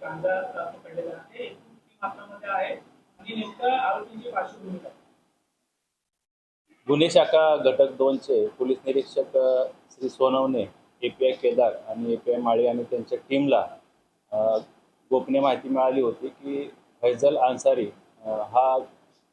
गांजा पकडलेला आहे मात्रामध्ये आहे आणि नेमका आरोपींची पार्श्वभूमी काय? गुन्हे शाखा घटक 2 चे पोलीस निरीक्षक श्री सोनवणे, एपीआय केदार आणि एपीआय माळी आणि त्यांच्या टीमला गोपनीय माहिती मिळाली होती की फैजल अन्सारी हा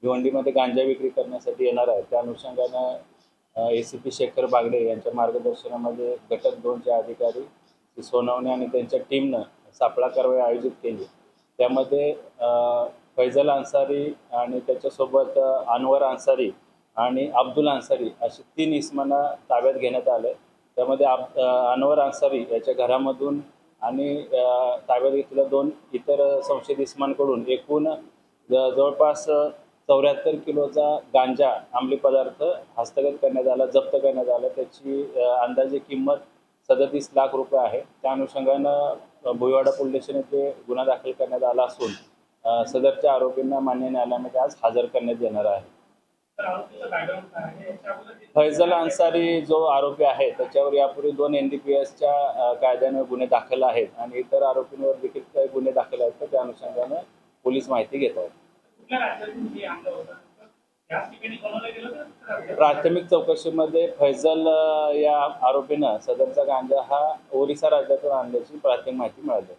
भिवंडीमध्ये गांजा विक्री करण्यासाठी येणार आहे. त्या अनुषंगानं एसीपी शेखर बागडे यांच्या मार्गदर्शनामध्ये घटक 2 चे अधिकारी श्री सोनवणे आणि त्यांच्या टीमनं सापळा कारवाई आयोजित केली. त्यामध्ये फैजल अन्सारी आणि त्याच्यासोबत अनवर अन्सारी आणि अब्दुल अन्सारी अशी 3 इसमांना ताब्यात घेण्यात आलं. त्यामध्ये अनवर अन्सारी याच्या घरामधून आणि ताब्यात घेतलेल्या 2 इतर संशयित इसमांकडून एकूण जवळपास 74 किलोचा गांजा अंमली पदार्थ हस्तगत करण्यात आला, जप्त करण्यात आला. त्याची अंदाजे किंमत 37 लाख रुपये आहे. त्या अनुषंगानं भुईवाडा पोलीस स्टेशन येथे गुन्हा दाखल करण्यात आला असून सदरच्या आरोपींना मान्य न्यायालयामध्ये आज हजर करण्यात येणार आहे. फैजल अन्सारी जो आरोपी आहे त्याच्यावर यापूर्वी 2 NDPSच्या कायद्याने गुन्हे दाखल आहेत आणि इतर आरोपींवर देखील काही गुन्हे दाखल आहेत. तर त्या अनुषंगानं पोलीस माहिती घेत आहेत. प्राथमिक चौकशीमध्ये फैजल या आरोपीनं सदरचा गांजा हा ओरिसा राज्यातून आणल्याची प्राथमिक माहिती मिळाली.